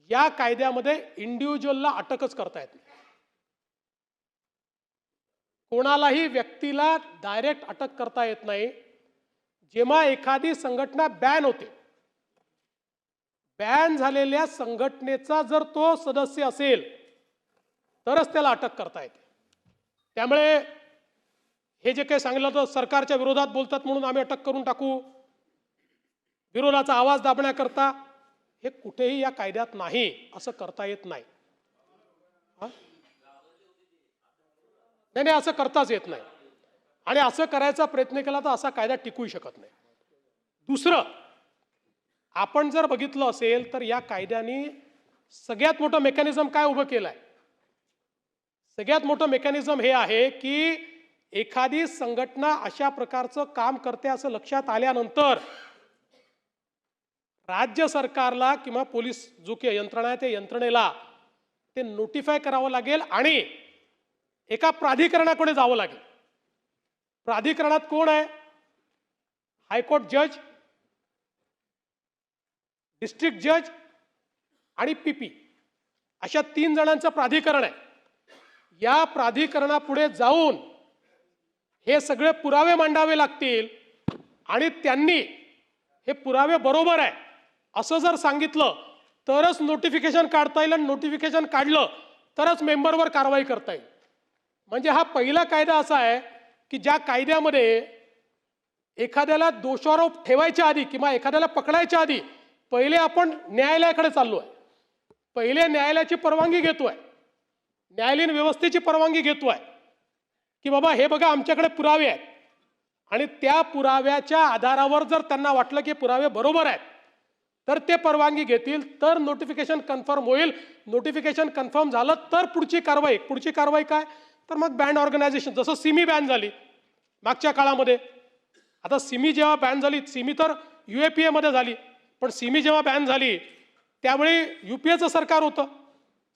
या कायद्यामध्ये इंडिव्हिज्युअलला अटकच करता येत नाही. कोणालाही व्यक्तीला डायरेक्ट अटक करता येत नाही. जेव्हा एखादी संघटना बॅन होते, बॅन झालेल्या संघटनेचा जर तो सदस्य असेल तरच त्याला अटक करता येते. त्यामुळे हे जे काही सांगितलं तर सरकारच्या विरोधात बोलतात म्हणून आम्ही अटक करून टाकू, विरोधाचा आवाज दाबण्याकरता, हे कुठेही या कायद्यात नाही, असं करता येत नाही. नाही, असं करताच येत नाही. आणि असं करायचा प्रयत्न केला तर असा कायदा टिकू शकत नाही. दुसरं, आपण जर बघितलं असेल तर या कायद्याने सगळ्यात मोठं मेकॅनिझम काय उभं केलं आहे? सगळ्यात मोठं मेकॅनिझम हे आहे की एखादी संघटना अशा प्रकारचं काम करते असं लक्षात आल्यानंतर राज्य सरकारला किंवा पोलीस जो काही यंत्रणा आहे त्या यंत्रणेला ते नोटिफाय करावं लागेल आणि एका प्राधिकरणाकडे जावं लागेल. प्राधिकरणात कोण आहे? हायकोर्ट जज, डिस्ट्रिक्ट जज आणि पीपी, अशा 3 जणांचं प्राधिकरण आहे. या प्राधिकरणापुढे जाऊन हे सगळे पुरावे मांडावे लागतील आणि त्यांनी हे पुरावे बरोबर आहे असं जर सांगितलं तरच नोटिफिकेशन काढता येईल, आणि नोटिफिकेशन काढलं तरच मेंबरवर कारवाई करता येईल. म्हणजे हा पहिला कायदा असा आहे की ज्या कायद्यामध्ये एखाद्याला दोषारोप ठेवायच्या आधी किंवा एखाद्याला पकडायच्या आधी पहिले आपण न्यायालयाकडे चाललो आहे, पहिले न्यायालयाची परवानगी घेतोय, न्यायालयीन व्यवस्थेची परवानगी घेतोय की बाबा हे बघा आमच्याकडे पुरावे आहेत, आणि त्या पुराव्याच्या आधारावर जर त्यांना वाटलं की पुरावे बरोबर आहेत तर ते परवानगी घेतील, तर नोटिफिकेशन कन्फर्म होईल. नोटिफिकेशन कन्फर्म झालं तर पुढची कारवाई काय? तर मग बँड ऑर्गनायझेशन, जसं सिमी बॅन झाली मागच्या काळामध्ये. आता सिमी जेव्हा बॅन झाली, सिमी तर UAPA मध्ये झाली, पण सिमी जेव्हा बॅन झाली त्यावेळी UPAचं सरकार होतं.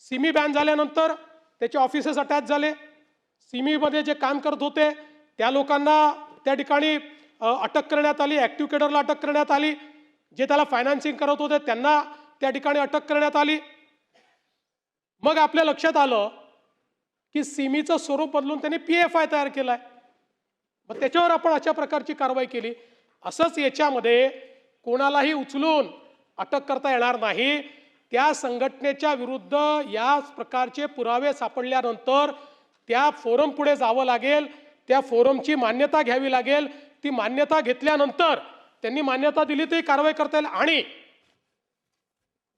सिमी बॅन झाल्यानंतर त्याचे ऑफिसेस अटॅच झाले. सिमीमध्ये जे काम करत होते त्या लोकांना त्या ठिकाणी अटक करण्यात आली, ॲक्टिव्ह केडरला अटक करण्यात आली, जे त्याला फायनान्सिंग करत होते त्यांना त्या ठिकाणी अटक करण्यात आली. मग आपल्या लक्षात आलं की सिमीचं स्वरूप बदलून त्यांनी PFI तयार केलाय. मग त्याच्यावर आपण अशा प्रकारची कारवाई केली. असंच याच्यामध्ये कोणालाही उचलून अटक करता येणार नाही. त्या संघटनेच्या विरुद्ध या प्रकारचे पुरावे सापडल्यानंतर त्या फोरम पुढे जावं लागेल, त्या फोरमची मान्यता घ्यावी लागेल. ती मान्यता घेतल्यानंतर त्यांनी मान्यता दिली तरी कारवाई करता येईल, आणि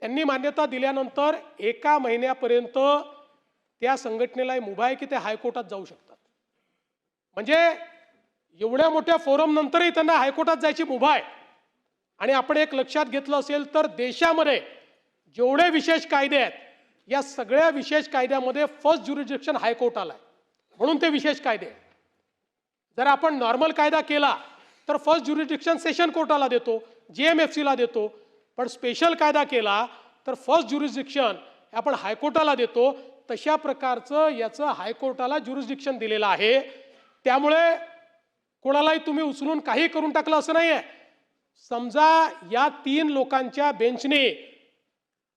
त्यांनी मान्यता दिल्यानंतर 1 महिन्यापर्यंत त्या संघटनेला मुभा आहे की ते हायकोर्टात जाऊ शकतात. म्हणजे एवढ्या मोठ्या फोरम नंतरही त्यांना हायकोर्टात जायची मुभा आहे. आणि आपण एक लक्षात घेतलं असेल तर देशामध्ये जेवढे विशेष कायदे आहेत या सगळ्या विशेष कायद्यामध्ये फर्स्ट ज्युरिडिक्शन हायकोर्टाला आहे, म्हणून ते विशेष कायदे आहेत. जर आपण नॉर्मल कायदा केला तर फर्स्ट ज्युरिडिक्शन सेशन कोर्टाला देतो, GMFCला देतो, पण स्पेशल कायदा केला तर फर्स्ट ज्युरिडिक्शन आपण हायकोर्टाला देतो. तशा प्रकारचं याचं हायकोर्टाला ज्युरिडिक्शन दिलेलं आहे. त्यामुळे कोणालाही तुम्ही उचलून काही करून टाकलं असं नाही आहे. समजा या 3 लोकांच्या बेंचने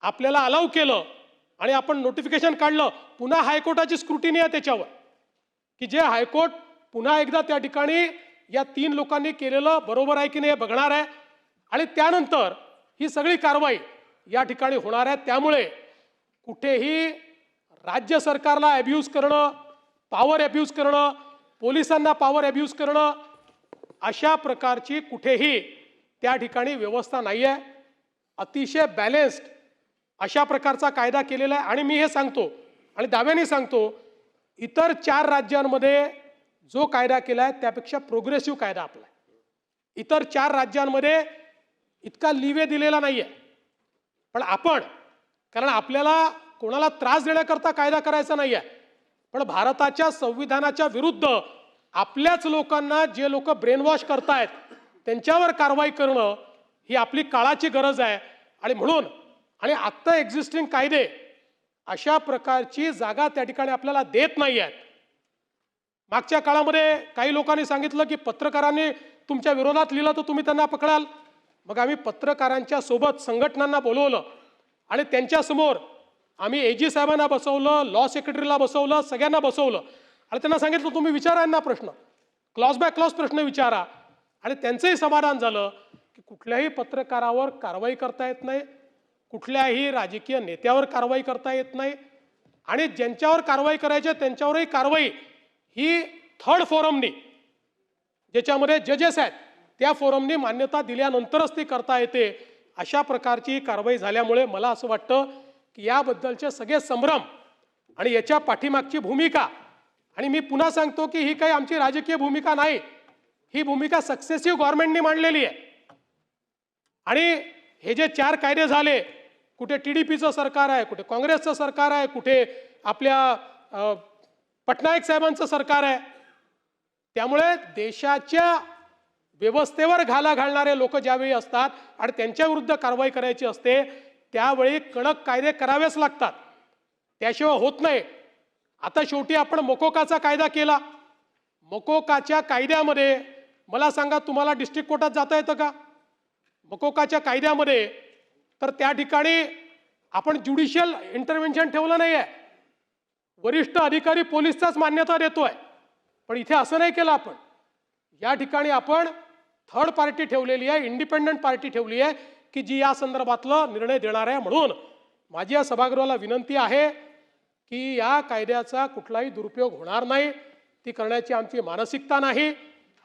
आपल्याला अलाउ केलं आणि आपण नोटिफिकेशन काढलं, पुन्हा हायकोर्टाची स्क्रुटिनी आहे त्याच्यावर की जे हायकोर्ट पुन्हा एकदा त्या ठिकाणी या 3 लोकांनी केलेलं बरोबर आहे की नाही हे बघणार आहे, आणि त्यानंतर ही सगळी कारवाई या ठिकाणी होणार आहे. त्यामुळे कुठेही राज्य सरकारला अब्यूज करणं, पॉवर अब्यूज करणं, पोलिसांना पॉवर अब्यूज करणं, अशा प्रकारची कुठेही त्या ठिकाणी व्यवस्था नाही आहे. अतिशय बॅलेन्स्ड अशा प्रकारचा कायदा केलेला आहे. आणि मी हे सांगतो आणि दाव्याने सांगतो, इतर 4 राज्यांमध्ये जो कायदा केला आहे त्यापेक्षा प्रोग्रेसिव्ह कायदा आपला आहे. इतर 4 राज्यांमध्ये इतका लिवे दिलेला नाही आहे. पण आपण, कारण आपल्याला कोणाला त्रास देण्याकरता कायदा करायचा नाही आहे, पण भारताच्या संविधानाच्या विरुद्ध आपल्याच लोकांना, जे लोक ब्रेनवॉश करतायत त्यांच्यावर कारवाई करणं ही आपली काळाची गरज आहे. आणि म्हणून आत्ता एक्झिस्टिंग कायदे अशा प्रकारची जागा त्या ठिकाणी आपल्याला देत नाही आहेत. मागच्या काळामध्ये काही लोकांनी सांगितलं की पत्रकारांनी तुमच्या विरोधात लिहिलं तर तुम्ही त्यांना पकडाल. मग आम्ही पत्रकारांच्या सोबत संघटनांना बोलवलं आणि त्यांच्यासमोर आम्ही AG साहेबांना बसवलं, लॉ सेक्रेटरीला बसवलं, सगळ्यांना बसवलं आणि त्यांना सांगितलं तुम्ही विचारा यांना प्रश्न, क्लॉज बाय क्लॉज प्रश्न विचारा. आणि त्यांचंही समाधान झालं की कुठल्याही पत्रकारावर कारवाई करता येत नाही, कुठल्याही राजकीय नेत्यावर कारवाई करता येत नाही आणि ज्यांच्यावर कारवाई करायची त्यांच्यावरही कारवाई ही थर्ड फोरमनी, ज्याच्यामध्ये जजेस आहेत त्या फोरमनी मान्यता दिल्यानंतरच ती करता येते. अशा प्रकारची कारवाई झाल्यामुळे मला असं वाटतं की याबद्दलचे सगळे संभ्रम आणि याच्या पाठीमागची भूमिका, आणि मी पुन्हा सांगतो की ही काही आमची राजकीय भूमिका नाही, ही भूमिका सक्सेसिव्ह गव्हर्नमेंटने मांडलेली आहे. आणि हे जे 4 कायदे झाले, कुठे TDPचं सरकार आहे, कुठे काँग्रेसचं सरकार आहे, कुठे आपल्या पटनायक साहेबांचं सरकार आहे, त्यामुळे देशाच्या व्यवस्थेवर घाला घालणारे लोक ज्यावेळी असतात आणि त्यांच्या विरुद्ध कारवाई करायची असते त्यावेळी कडक कायदे करावेच लागतात, त्याशिवाय होत नाही. आता शेवटी आपण मकोकाचा कायदा केला. मकोकाच्या कायद्यामध्ये मला सांगा तुम्हाला डिस्ट्रिक्ट कोर्टात जाता येतं का? मकोकाच्या कायद्यामध्ये तर त्या ठिकाणी आपण ज्युडिशियल इंटरव्हेन्शन ठेवलं नाही आहे, वरिष्ठ अधिकारी पोलिसचाच मान्यता देतोय. पण इथे असं नाही केलं आपण. या ठिकाणी आपण थर्ड पार्टी ठेवलेली आहे, इंडिपेंडंट पार्टी ठेवली आहे की जी या संदर्भातला निर्णय देणार आहे. म्हणून माझी या सभागृहाला विनंती आहे की या कायद्याचा कुठलाही दुरुपयोग होणार नाही, ती करण्याची आमची मानसिकता नाही.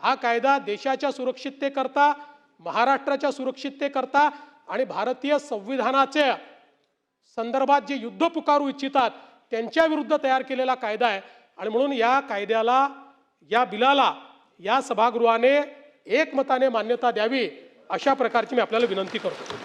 हा कायदा देशाच्या सुरक्षिततेकरता, महाराष्ट्राच्या सुरक्षिततेकरता आणि भारतीय संविधानाच्या संदर्भात जे युद्ध पुकारू इच्छितात त्यांच्या विरुद्ध तयार केलेला कायदा आहे. आणि म्हणून या कायद्याला, या बिलाला या सभागृहाने एकमताने मान्यता द्यावी अशा प्रकारची मी आपल्याला विनंती करतो.